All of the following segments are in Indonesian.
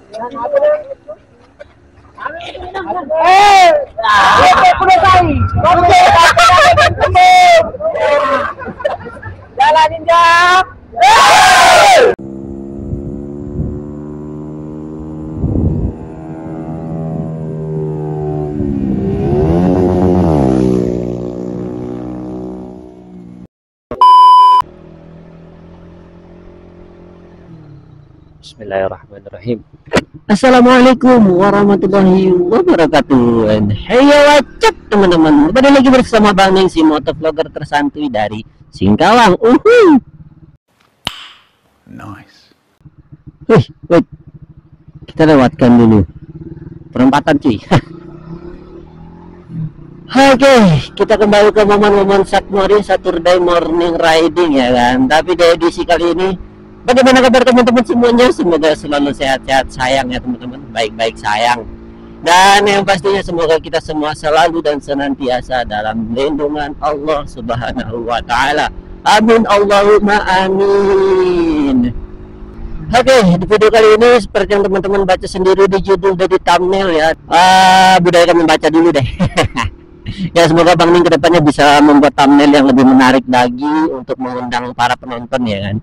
Jalanin Jak. Bismillahirrahmanirrahim. Assalamualaikum warahmatullahi wabarakatuh. And hey what's up teman-teman, kembali lagi bersama Bang Ning, si motovlogger tersantuy dari Singkawang. Nice. Wait, kita lewatkan dulu perempatan cuy. Oke, kita kembali ke momen-momen Saturday morning riding ya kan. Tapi di edisi kali ini, bagaimana kabar teman-teman semuanya? Semoga selalu sehat-sehat, sayang ya teman-teman, baik-baik sayang. Dan yang pastinya semoga kita semua selalu dan senantiasa dalam lindungan Allah Subhanahu wa Ta'ala. Amin Allahumma amin. Oke, di video kali ini seperti yang teman-teman baca sendiri di judul dan di thumbnail ya. Budayakan membaca dulu deh. Ya, semoga Bang Ning kedepannya bisa membuat thumbnail yang lebih menarik lagi untuk mengundang para penonton ya kan.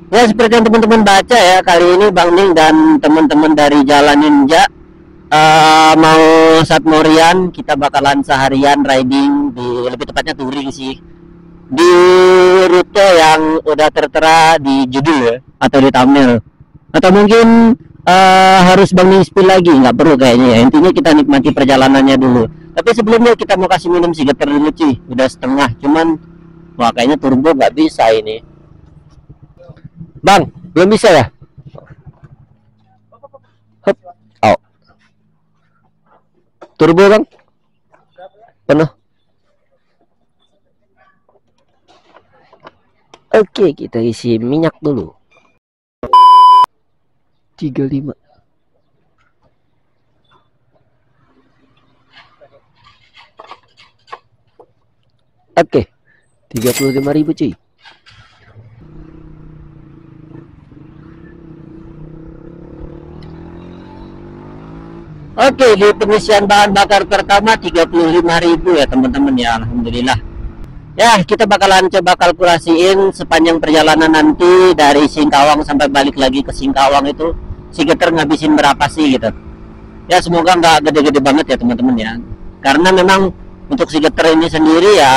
Ya, seperti yang teman-teman baca ya, kali ini Bang Ning dan teman-teman dari Jalan Ninja mau Satmorian. Kita bakalan seharian riding di, lebih tepatnya touring sih, di rute yang udah tertera di judul ya, atau di thumbnail. Atau mungkin harus Bang Ning spill lagi, nggak perlu kayaknya ya. Intinya kita nikmati perjalanannya dulu. Tapi sebelumnya kita mau kasih minum sigater dulu cuy. Udah setengah, cuman wah kayaknya turbo nggak bisa ini. Bang, belum bisa ya? Hop. Oh. Turbo bang? Penuh. Oke, kita isi minyak dulu. 35. Oke, 35.000 cuy. Oke, di pengisian bahan bakar pertama 35.000 ya teman-teman ya, alhamdulillah. Ya, kita bakalan coba kalkulasiin sepanjang perjalanan nanti dari Singkawang sampai balik lagi ke Singkawang itu sigeter ngabisin berapa sih gitu. Ya, semoga nggak gede-gede banget ya teman-teman ya. Karena memang untuk sigeter ini sendiri ya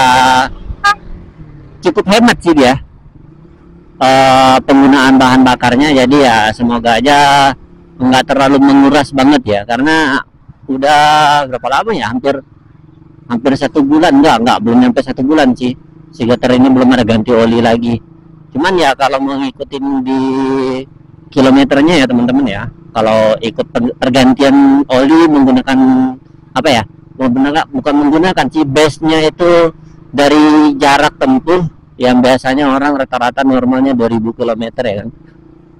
cukup hemat sih dia penggunaan bahan bakarnya. Jadi ya semoga aja nggak terlalu menguras banget ya, karena udah berapa lama ya, hampir 1 bulan, enggak belum nyampe 1 bulan sih sigeter ini belum ada ganti oli lagi. Cuman ya kalau mau ngikutin di kilometernya ya teman-teman ya, kalau ikut pergantian oli menggunakan apa ya, bukan menggunakan sih, base nya itu dari jarak tempuh yang biasanya orang rata-rata normalnya 2000 km ya kan.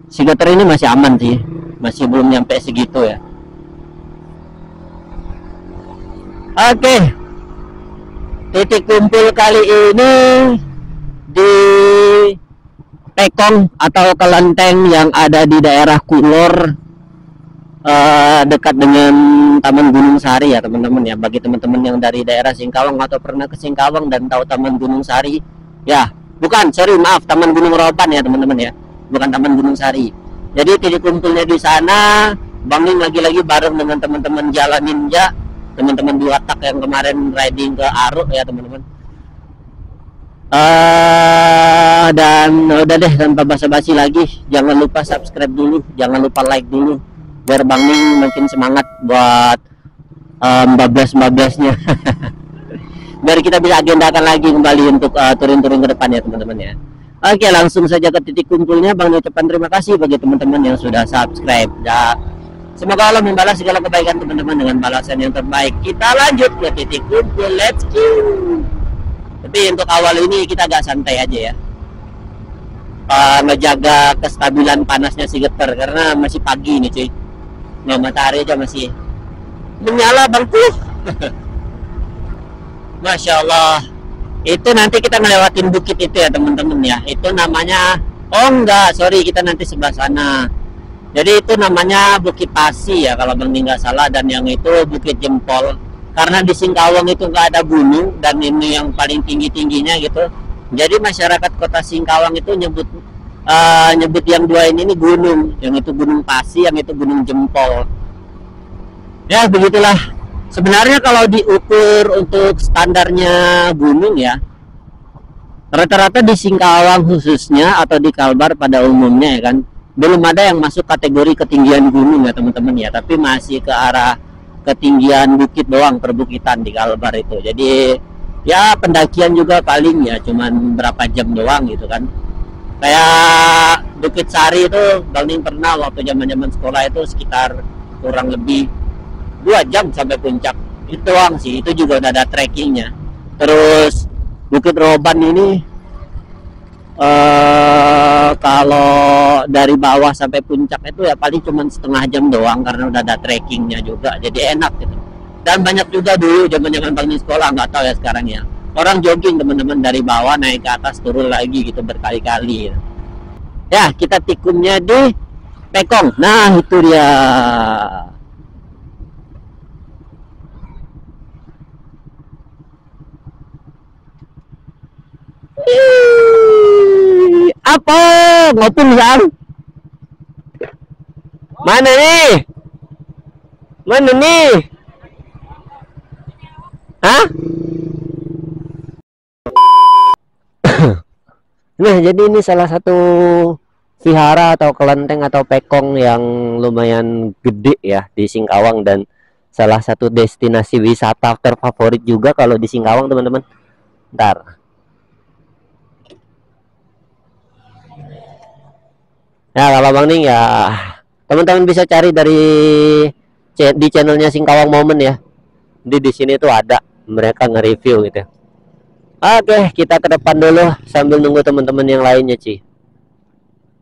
Sigeter ini masih aman sih, masih belum nyampe segitu ya. Oke, titik kumpul kali ini di Tekong atau Kelenteng yang ada di daerah Kulor, dekat dengan Taman Gunung Sari ya teman-teman ya. Bagi teman-teman yang dari daerah Singkawang atau pernah ke Singkawang dan tahu Taman Gunung Sari ya, maaf Taman Gunung Roban ya teman-teman ya, bukan Taman Gunung Sari. Jadi titik kumpulnya di sana. Bang Ning lagi-lagi bareng dengan teman-teman Jalan Ninja, teman-teman 2 tak yang kemarin riding ke Aruk ya teman-teman. Dan udah deh, tanpa basa-basi lagi, jangan lupa subscribe dulu, jangan lupa like dulu, biar Bang Ning makin semangat buat bablas-bablasnya. Biar kita bisa agendakan lagi kembali untuk touring-touring ke depan ya teman-teman ya. Oke, langsung saja ke titik kumpulnya. Bang Ning ucapkan terima kasih bagi teman-teman yang sudah subscribe ya. Semoga Allah membalas segala kebaikan teman-teman dengan balasan yang terbaik. Kita lanjut ke titik kumpul, let's go. Tapi untuk awal ini kita agak santai aja ya, ngejaga kestabilan panasnya sigeter karena masih pagi nih cuy. Nah, matahari aja masih menyala bangku. Masya Allah. Itu nanti kita ngelewatin bukit itu ya teman-teman ya. Itu namanya, oh enggak, sorry, kita nanti sebelah sana. Jadi itu namanya Bukit Pasi ya kalau Bang Ning nggak salah, dan yang itu Bukit Jempol. Karena di Singkawang itu nggak ada gunung dan ini yang paling tinggi-tingginya gitu. Jadi masyarakat Kota Singkawang itu nyebut yang dua ini gunung, yang itu Gunung Pasi, yang itu Gunung Jempol. Ya begitulah. Sebenarnya kalau diukur untuk standarnya gunung ya, rata-rata di Singkawang khususnya atau di Kalbar pada umumnya ya kan, belum ada yang masuk kategori ketinggian gunung ya teman-teman ya, tapi masih ke arah ketinggian bukit doang, perbukitan di Kalbar itu. Jadi ya pendakian juga paling ya cuman berapa jam doang gitu kan. Kayak Bukit Sari itu Bang Ning pernah waktu zaman-zaman sekolah itu sekitar kurang lebih 2 jam sampai puncak. Itu doang sih, itu juga udah ada trekkingnya. Terus Bukit Roban ini kalau dari bawah sampai puncak itu ya paling cuma setengah jam doang karena udah ada trekkingnya juga, jadi enak gitu. Dan banyak juga dulu zaman-zaman Bang Ning sekolah, nggak tahu ya sekarang ya, orang jogging teman-teman dari bawah naik ke atas turun lagi gitu berkali-kali ya. Kita tikumnya di Pekong, nah itu dia. Apa ngopung sang? Mana nih? Mana nih? Hah? Nah, jadi ini salah satu vihara atau kelenteng atau pekong yang lumayan gede ya di Singkawang, dan salah satu destinasi wisata terfavorit juga kalau di Singkawang teman-teman. Ntar. Nah, kalau Bang Ning ya teman-teman bisa cari di channelnya Singkawang Moment ya. Di sini tuh ada mereka nge-review gitu. Oke, kita ke depan dulu sambil nunggu teman-teman yang lainnya, Ci.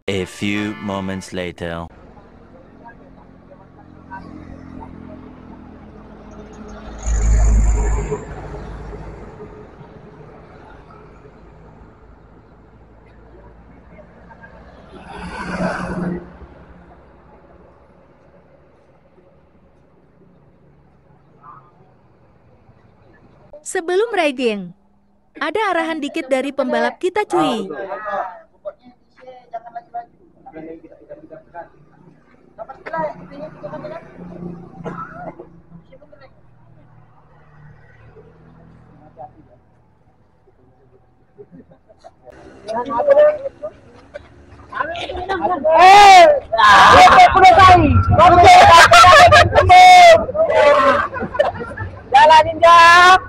A few moments later. Sebelum riding, ada arahan dikit dari pembalap kita cuy. Jalanin Jak.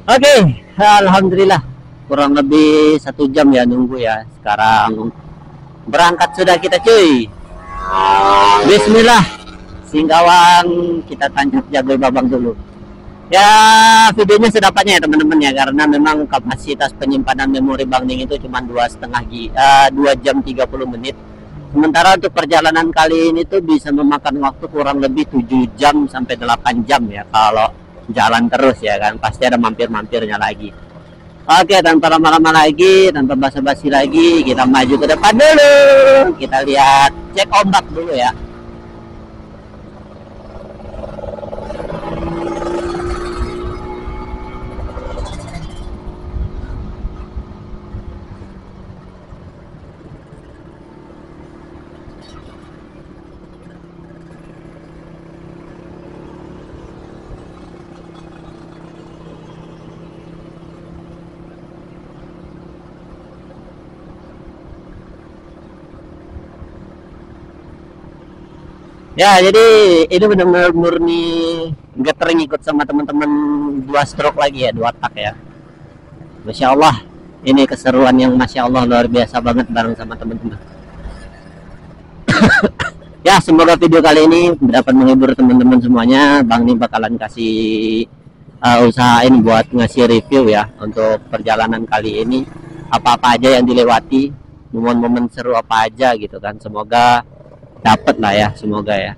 Oke, alhamdulillah kurang lebih 1 jam ya nunggu ya. Sekarang berangkat sudah kita cuy. Bismillah, Singkawang kita tanjak Jagoy Babang dulu. Ya videonya sedapatnya ya teman-teman ya, karena memang kapasitas penyimpanan memori Bang Ning itu cuma 2 jam 30 menit. Sementara untuk perjalanan kali ini tuh bisa memakan waktu kurang lebih 7 jam sampai 8 jam ya kalau jalan terus ya kan, pasti ada mampir-mampirnya lagi. Oke, tanpa lama-lama lagi, tanpa basa-basi lagi, kita maju ke depan dulu. Kita lihat, cek ombak dulu ya. Ya, jadi ini benar-benar murni gathering ikut sama teman-teman 2 stroke lagi ya, 2 tak ya. Masya Allah, ini keseruan yang Masya Allah luar biasa banget bareng sama teman-teman. Ya, semoga video kali ini dapat menghibur teman-teman semuanya. Bang Ning bakalan kasih usahain buat ngasih review ya untuk perjalanan kali ini. Apa-apa aja yang dilewati, momen-momen seru apa aja gitu kan. Semoga dapat lah ya, semoga ya.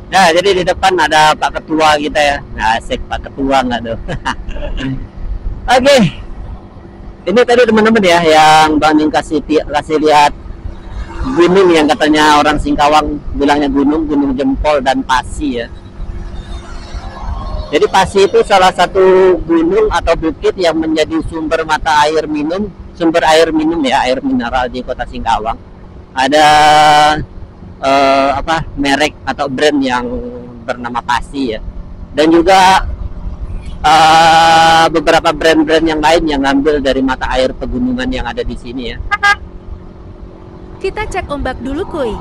Nah, jadi di depan ada Pak Ketua kita ya. Nah, asik Pak Ketua nggak tuh? Oke, ini tadi teman-teman ya yang Bang Ning kasih lihat gunung yang katanya orang Singkawang bilangnya gunung jempol dan pasi ya. Jadi pasi itu salah satu gunung atau bukit yang menjadi sumber mata air minum, sumber air minum ya, air mineral di Kota Singkawang. Ada merek atau brand yang bernama Pasi ya. Dan juga beberapa brand-brand yang lain yang ngambil dari mata air pegunungan yang ada di sini ya. Kita cek ombak dulu kuy.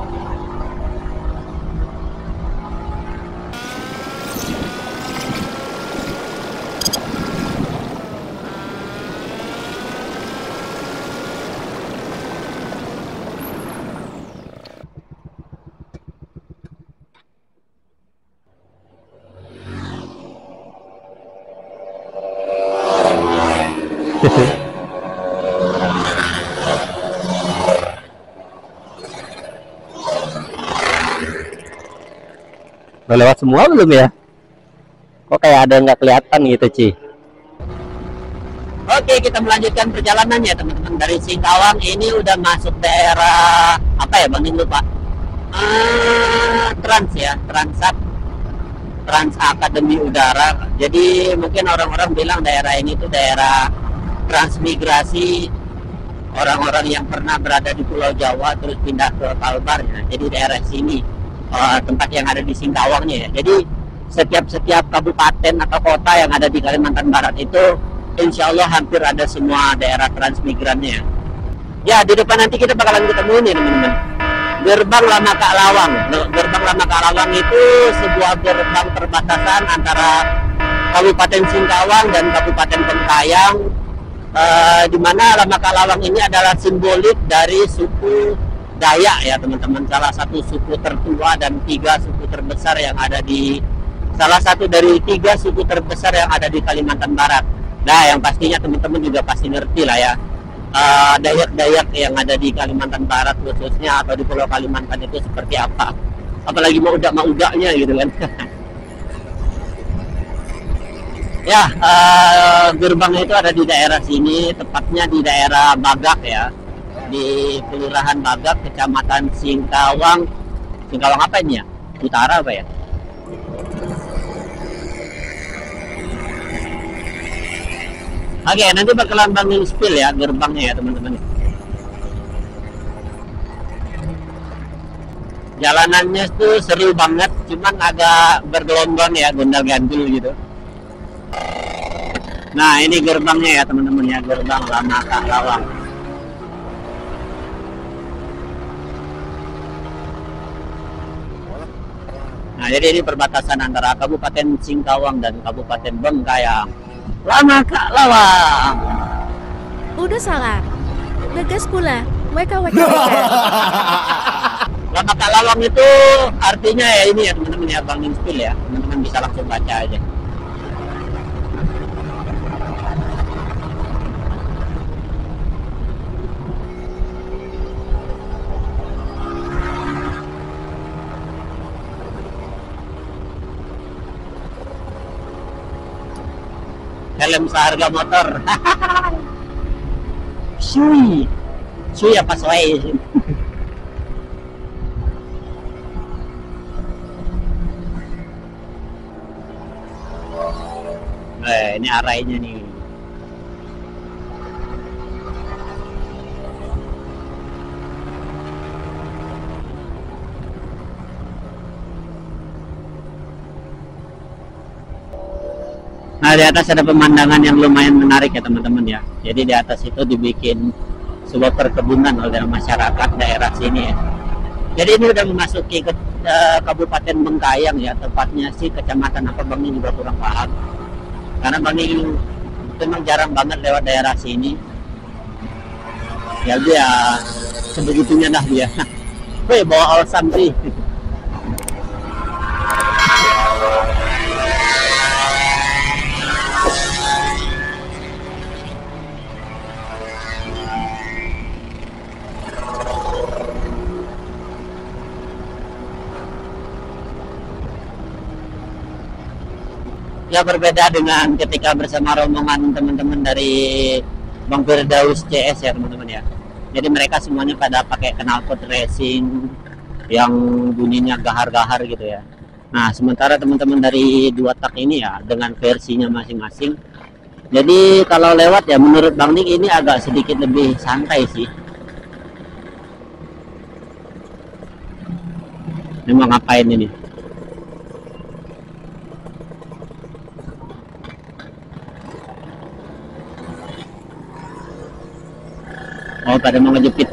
Udah lewat semua belum ya? Kok kayak ada nggak kelihatan gitu, Ci? Oke, kita melanjutkan perjalanannya teman-teman. Dari Singkawang ini udah masuk daerah apa ya, Bang? Ini lupa. Trans ya, Trans Akademi Udara. Jadi mungkin orang-orang bilang daerah ini tuh daerah transmigrasi orang-orang yang pernah berada di Pulau Jawa terus pindah ke Kalbar ya. Jadi daerah sini tempat yang ada di Singkawangnya ya. Jadi setiap kabupaten atau kota yang ada di Kalimantan Barat itu insya Allah hampir ada semua daerah transmigrannya. Ya, di depan nanti kita bakalan ketemu ini teman-teman. Gerbang Lama Kak Lawang. Gerbang Lama Kak Lawang itu sebuah gerbang perbatasan antara Kabupaten Singkawang dan Kabupaten Bengkayang, di mana Lama Kak Lawang ini adalah simbolik dari suku Dayak ya teman-teman, salah satu suku tertua dan tiga suku terbesar yang ada di salah satu dari tiga suku terbesar yang ada di Kalimantan Barat. Nah, yang pastinya teman-teman juga pasti ngerti lah ya, Dayak-Dayak yang ada di Kalimantan Barat khususnya atau di Pulau Kalimantan itu seperti apa, apalagi mau udaknya gitu kan. Ya, gerbangnya itu ada di daerah sini, tepatnya di daerah Bagak ya, di Kelurahan Bagak, Kecamatan Singkawang. Singkawang apa ini ya? Utara apa ya? Oke, nanti bakalan bangun spill ya gerbangnya ya teman-teman. Jalanannya tuh seru banget, cuman agak bergelombang ya, gondal-gandul gitu. Nah, ini gerbangnya ya teman-teman ya, gerbang Lama Kak Lawang. Nah, jadi ini perbatasan antara Kabupaten Singkawang dan Kabupaten Bengkayang. Lama Kak Lawang. Udah salah. Ngegas pula. WKWK. Lama Kak Lawang itu artinya ya ini ya teman-teman ya, Bang Inspil ya. Teman-teman bisa langsung baca aja. Helm seharga motor. Sui apa soai? Ini arahnya nih. Nah, di atas ada pemandangan yang lumayan menarik ya teman-teman ya. Jadi di atas itu dibikin sebuah perkebunan oleh masyarakat daerah sini ya. Jadi ini udah memasuki ke Kabupaten Bengkayang ya, tepatnya sih kecamatan apa Bang, ini juga kurang paham. Karena Bang ini memang jarang banget lewat daerah sini. Ya dia sebegitunya dah dia. Woi, bawa alasan sih. Ya berbeda dengan ketika bersama rombongan teman-teman dari Bang Firdaus CS ya teman-teman ya. Jadi mereka semuanya pada pakai knalpot racing yang bunyinya gahar-gahar gitu ya. Nah sementara teman-teman dari dua tak ini ya dengan versinya masing-masing. Jadi kalau lewat ya menurut Bang Nik ini agak sedikit lebih santai sih. Ini mau ngapain ini? Oh pada mau ngejepit.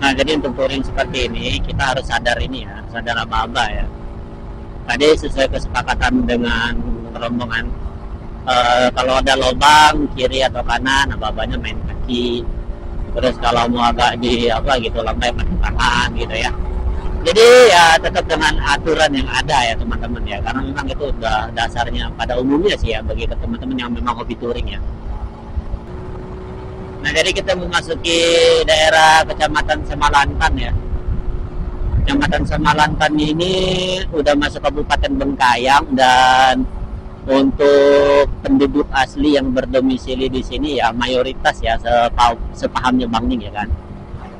Nah jadi untuk touring seperti ini kita harus sadar ini ya, sadar aba-aba ya. Tadi sesuai kesepakatan dengan rombongan, kalau ada lubang kiri atau kanan, aba-abanya main kaki. Terus kalau mau agak di apa gitu lantai pakai tangan gitu ya. Jadi ya tetap dengan aturan yang ada ya teman-teman ya, karena memang itu udah dasarnya pada umumnya sih ya bagi teman-teman yang memang hobi touring ya. Nah jadi kita memasuki daerah Kecamatan Semalantan ya. Kecamatan Semalantan ini udah masuk Kabupaten Bengkayang, dan untuk penduduk asli yang berdomisili di sini ya mayoritas ya sepahamnya Bang Ning ya kan.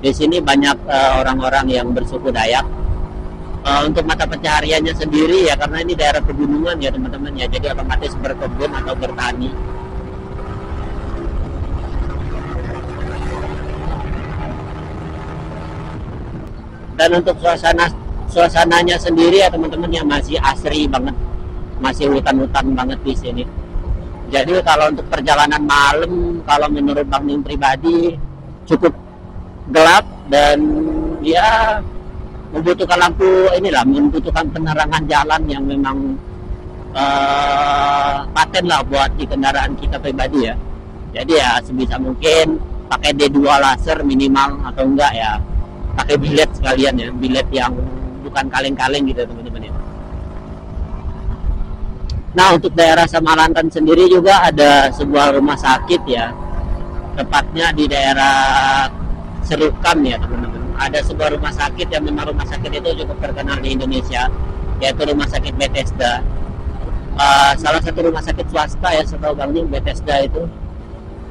Di sini banyak orang-orang yang bersuku Dayak. Untuk mata pencahariannya sendiri ya karena ini daerah pegunungan ya teman-teman ya, jadi otomatis berkebun atau bertani. Dan untuk suasananya sendiri ya teman-teman ya masih asri banget, masih hutan-hutan banget di sini. Jadi kalau untuk perjalanan malam, kalau menurut Bang Ning pribadi cukup gelap dan ya membutuhkan lampu inilah, membutuhkan penerangan jalan yang memang paten lah buat di kendaraan kita pribadi ya. Jadi ya sebisa mungkin pakai D2 laser minimal, atau enggak ya pakai bilet sekalian ya, bilet yang bukan kaleng-kaleng gitu teman-teman ya. Nah untuk daerah Semalantan sendiri juga ada sebuah rumah sakit ya, tepatnya di daerah Serukan ya teman-teman. Ada sebuah rumah sakit yang memang rumah sakit itu cukup terkenal di Indonesia, yaitu Rumah Sakit Bethesda. Salah satu rumah sakit swasta ya setahu Bang Ning, Bethesda itu,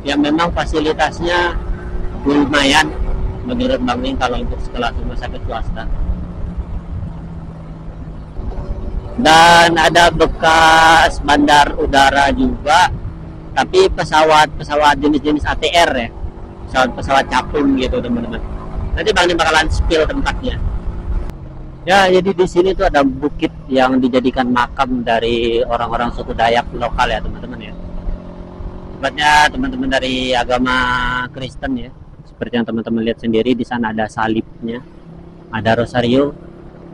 yang memang fasilitasnya lumayan menurut Bang Ning kalau untuk sekelas rumah sakit swasta. Dan ada bekas bandar udara juga, tapi pesawat jenis-jenis ATR ya, pesawat capung gitu teman-teman. Nanti Bang Ning bakalan spill tempatnya. Ya jadi di sini tuh ada bukit yang dijadikan makam dari orang-orang suku Dayak lokal ya teman-teman ya. Tepatnya teman-teman dari agama Kristen ya. Seperti yang teman-teman lihat sendiri, di sana ada salibnya, ada rosario,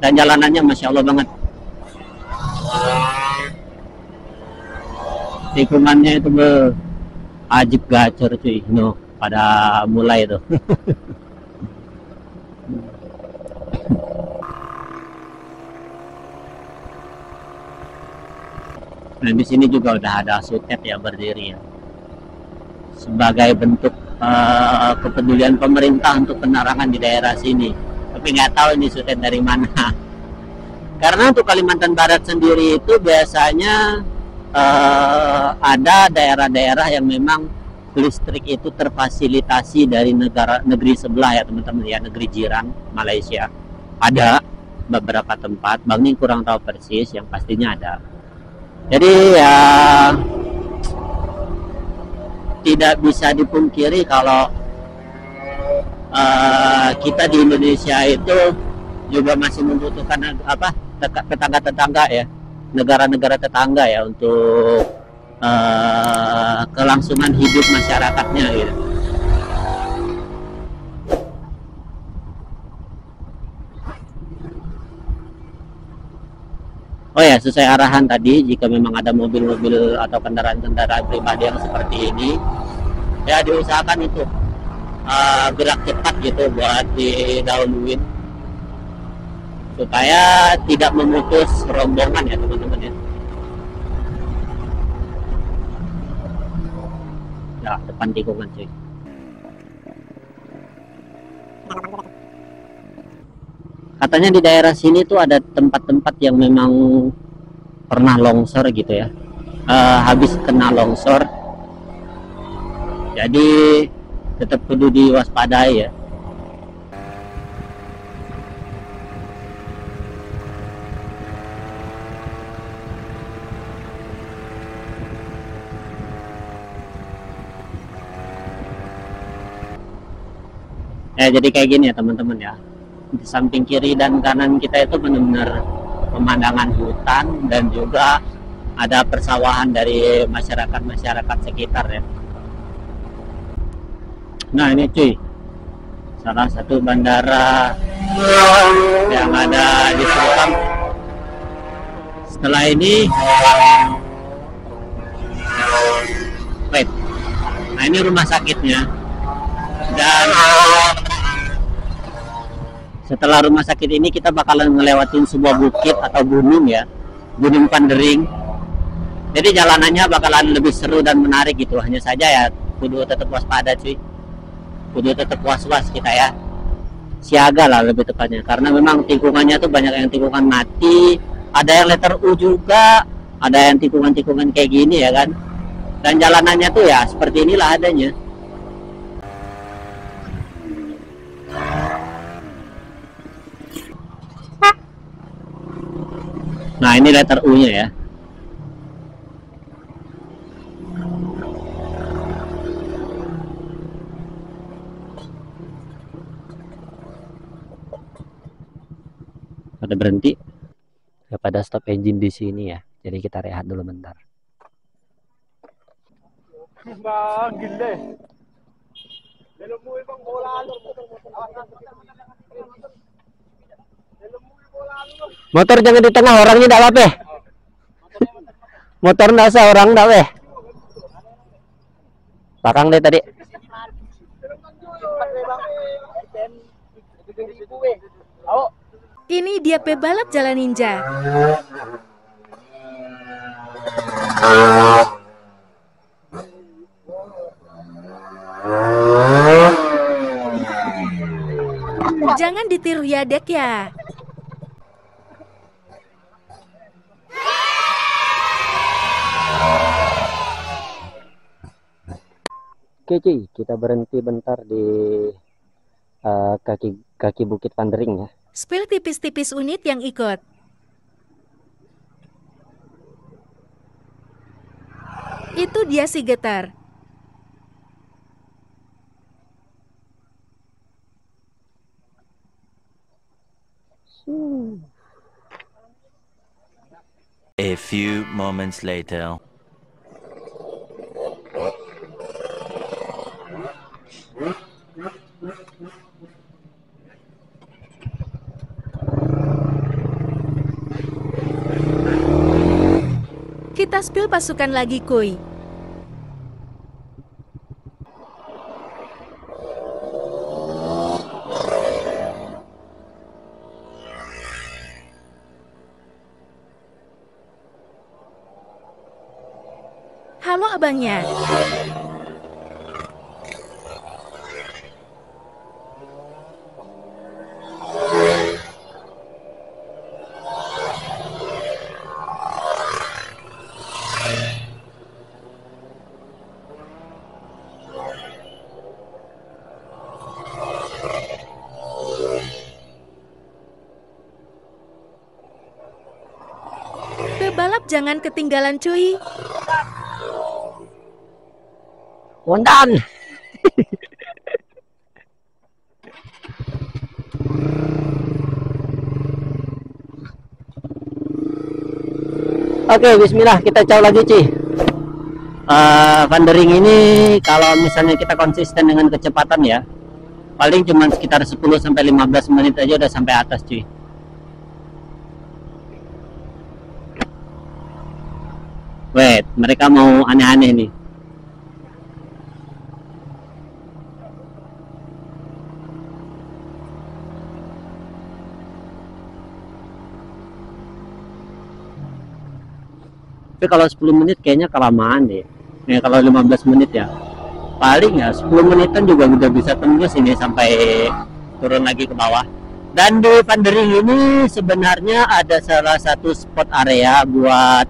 dan jalanannya masya Allah banget. Tikungannya itu ajib gacor cuy, no, pada mulai tuh. Nah di sini juga udah ada sutet ya berdiri ya, sebagai bentuk kepedulian pemerintah untuk penerangan di daerah sini. Tapi nggak tahu ini sutet dari mana. Karena untuk Kalimantan Barat sendiri itu biasanya ada daerah-daerah yang memang listrik itu terfasilitasi dari negeri sebelah ya teman-teman ya, negeri jiran Malaysia. Ada beberapa tempat, Bang Ning kurang tahu persis, yang pastinya ada. Jadi ya tidak bisa dipungkiri kalau kita di Indonesia itu juga masih membutuhkan apa tetangga-tetangga ya, negara-negara tetangga ya, untuk kelangsungan hidup masyarakatnya gitu. Oh ya, sesuai arahan tadi, jika memang ada mobil-mobil atau kendaraan-kendaraan pribadi yang seperti ini, ya diusahakan itu gerak cepat gitu buat didahuluin supaya tidak memutus rombongan ya teman-teman ya. Ya, depan tikungan cuy. Katanya di daerah sini tuh ada tempat-tempat yang memang pernah longsor gitu ya. Habis kena longsor, jadi tetap kudu diwaspadai ya. Jadi kayak gini ya teman-teman ya. Di samping kiri dan kanan kita itu benar-benar pemandangan hutan dan juga ada persawahan dari masyarakat sekitar ya. Nah ini cuy, salah satu bandara yang ada di Sulteng. Setelah ini, wait, nah ini rumah sakitnya. Dan setelah rumah sakit ini kita bakalan ngelewatin sebuah bukit atau gunung ya, Gunung Pandering. Jadi jalanannya bakalan lebih seru dan menarik gitu. Hanya saja ya kudu tetap waspada cuy, kudu tetap was-was kita ya, siaga lah lebih tepatnya, karena memang tikungannya tuh banyak yang tikungan mati, ada yang letter U juga, ada yang tikungan-tikungan kayak gini ya kan. Dan jalanannya tuh ya seperti inilah adanya. Nah ini letter U nya ya. Pada berhenti, pada stop engine di sini ya. Jadi kita rehat dulu bentar. Motor jangan di tengah, orangnya enggak apa-apa. Motor enggak usah, orang enggak weh. Belakang deh tadi. Ini dia pebalap jalan ninja. Jangan ditiru ya dek ya. Oke cuy, kita berhenti bentar di kaki Bukit Pandering ya. Spill tipis-tipis unit yang ikut. Itu dia si getar. A few moments later. Kita spill pasukan lagi kuy. Halo abangnya. Pebalap jangan ketinggalan cuy. Wondan. Oke, bismillah, kita caw lagi cuy. Pandering ini kalau misalnya kita konsisten dengan kecepatan ya, paling cuma sekitar 10-15 menit aja udah sampai atas cuy. Wait, mereka mau aneh-aneh nih. Tapi kalau 10 menit kayaknya kelamaan deh. Ya, kalau 15 menit ya paling ya 10 menitan juga udah bisa tembus ini sampai turun lagi ke bawah. Dan di Pandering ini sebenarnya ada salah satu spot area buat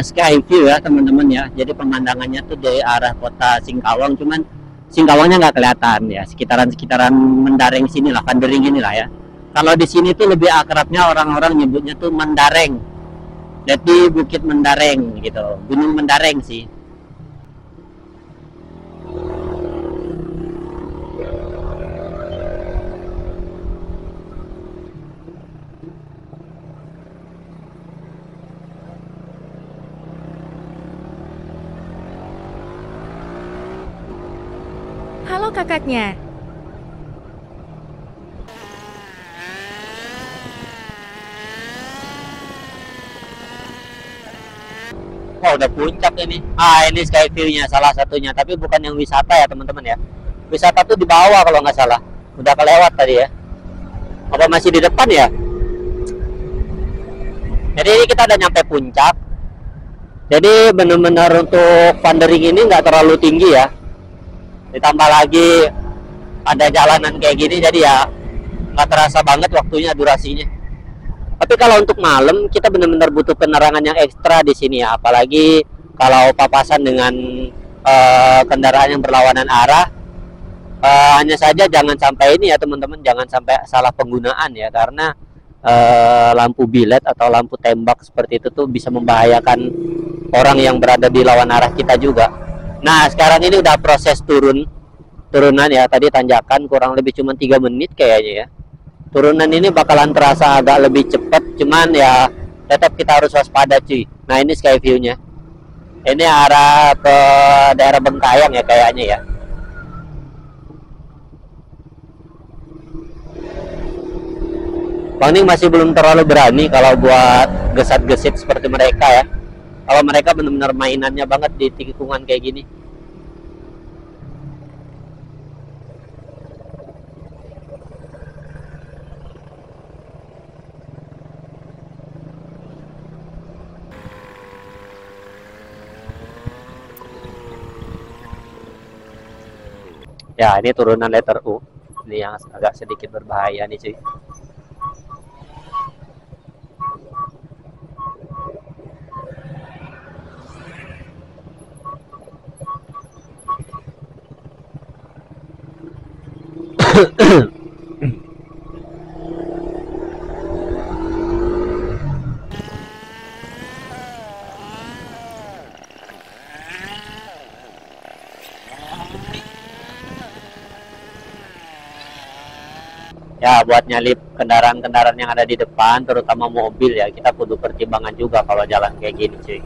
sky view ya teman-teman ya. Jadi pemandangannya tuh dari arah kota Singkawang, cuman Singkawangnya nggak kelihatan ya, sekitaran Mendareng sini lah, Pandering inilah ya. Kalau di sini tuh lebih akrabnya orang-orang nyebutnya tuh Mendareng. Jadi Bukit Mendareng gitu, Gunung Mendareng sih. Halo kakaknya. Wah, udah puncak ini. Ini sky view-nya salah satunya, tapi bukan yang wisata ya teman-teman ya. Wisata tuh di bawah kalau nggak salah. Udah kelewat tadi ya. Apa masih di depan ya? Jadi ini kita udah nyampe puncak. Jadi benar-benar untuk Pandering ini nggak terlalu tinggi ya. Ditambah lagi ada jalanan kayak gini, jadi ya nggak terasa banget waktunya, durasinya. Tapi kalau untuk malam kita benar-benar butuh penerangan yang ekstra di sini ya, apalagi kalau papasan dengan kendaraan yang berlawanan arah. Hanya saja jangan sampai ini ya teman-teman, jangan sampai salah penggunaan ya, karena lampu bilet atau lampu tembak seperti itu tuh bisa membahayakan orang yang berada di lawan arah kita juga. Nah sekarang ini udah proses turunan ya, tadi tanjakan kurang lebih cuma 3 menit kayaknya ya. Turunan ini bakalan terasa agak lebih cepat, cuman ya tetap kita harus waspada cuy. Nah ini sky view-nya. Ini arah ke daerah Bengkayang ya kayaknya ya. Bang Ning masih belum terlalu berani kalau buat gesat-gesit seperti mereka ya. Kalau mereka benar-benar mainannya banget di tikungan kayak gini. Ya, ini turunan letter U. Ini yang agak sedikit berbahaya nih cuy. Ya buat nyalip kendaraan-kendaraan yang ada di depan, terutama mobil ya, kita kudu pertimbangan juga kalau jalan kayak gini cuy.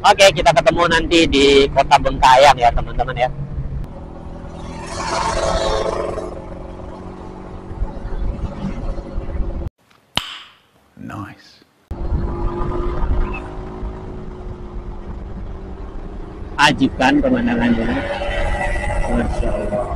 Oke, kita ketemu nanti di kota Bengkayang ya teman-teman ya. Nice. Ajib kan pemandangannya. Masya Allah.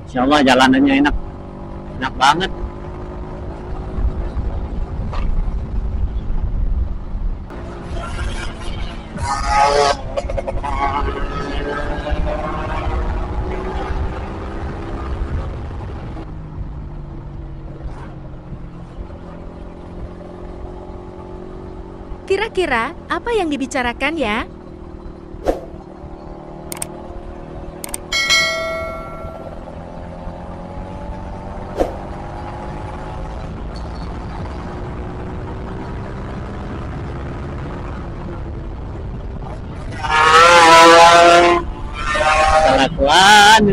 Insya Allah jalanannya enak, enak banget. Kira-kira apa yang dibicarakan ya? Kelakuan.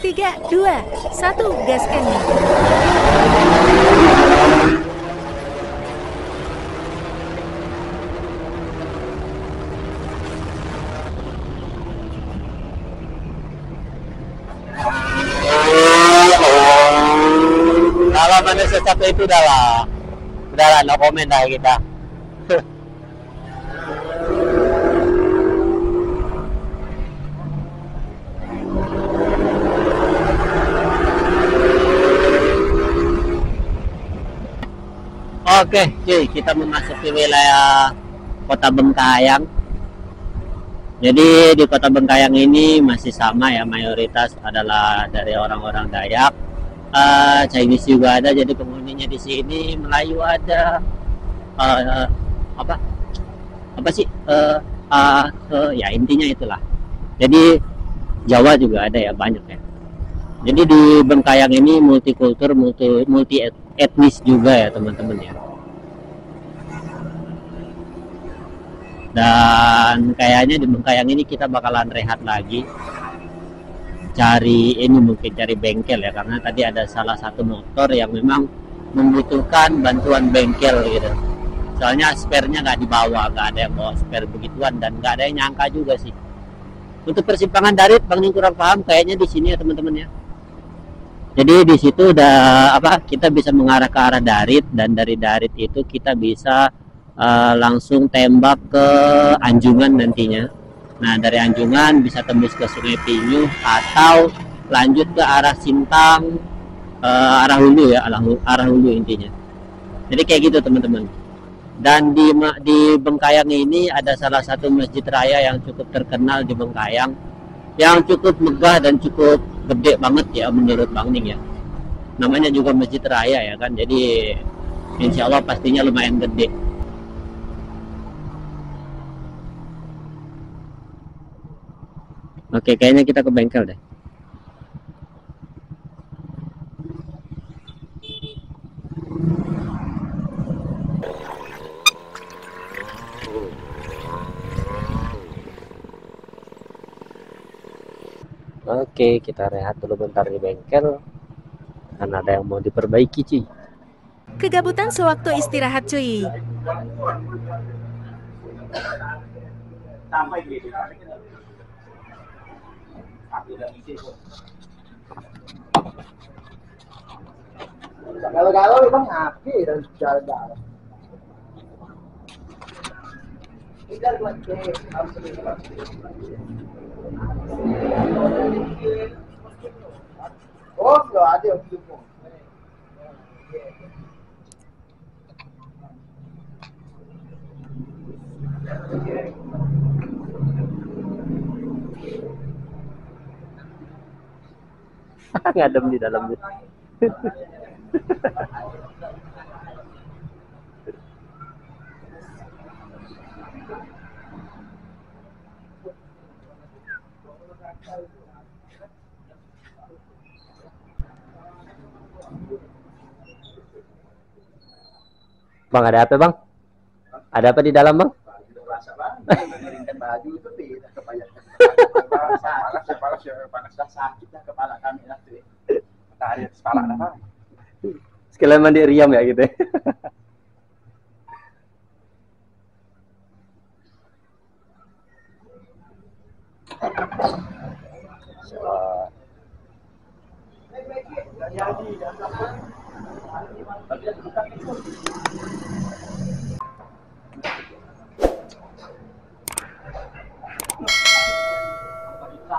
3, 2, 1, gaskan nih. Kalau manusia satu itu udah lah, no comment dah kita. Oke, cuy, kita memasuki wilayah Kota Bengkayang. Jadi di Kota Bengkayang ini masih sama ya, mayoritas adalah dari orang-orang Dayak. Chinese juga ada, jadi penghuninya di sini Melayu ada, ya intinya itulah. Jadi Jawa juga ada ya, banyak ya. Jadi di Bengkayang ini multikultur, multi etnis juga ya teman-teman ya. Dan kayaknya di Bengkayang ini kita bakalan rehat lagi, cari bengkel ya, karena tadi ada salah satu motor yang memang membutuhkan bantuan bengkel gitu. Soalnya spare-nya nggak dibawa, nggak ada yang bawa spare begituan, dan nggak ada yang nyangka juga sih. Untuk persimpangan Darit, Bang Ning kurang paham kayaknya di sini ya teman-teman ya. Jadi di situ udah kita bisa mengarah ke arah Darit, dan dari Darit itu kita bisa langsung tembak ke Anjungan nantinya. Nah dari Anjungan bisa tembus ke Sungai Pinyuh atau lanjut ke arah Sintang, arah Hulu ya, arah Hulu intinya. Jadi kayak gitu teman-teman. Dan di Bengkayang ini ada salah satu masjid raya yang cukup terkenal di Bengkayang, yang cukup megah dan cukup gede banget ya menurut Bang Ning ya. Namanya juga masjid raya ya kan, jadi insya Allah pastinya lumayan gede. Oke, kayaknya kita ke bengkel deh. Oke, kita rehat dulu bentar di bengkel, karena ada yang mau diperbaiki cuy. Kegabutan sewaktu istirahat cuy. Kalau memang api dan jalan. Oh, nggak ada yang gitu. Ngadem di dalamnya. Bang, ada apa bang? Ada apa di dalam bang? Baju itu tidak kebanyakan. Panas sakit kepala kami nanti. Matahari atas kepala apa? Sekalian mandi riam ya gitu.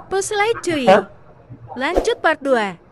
Push like cuy. Lanjut part 2.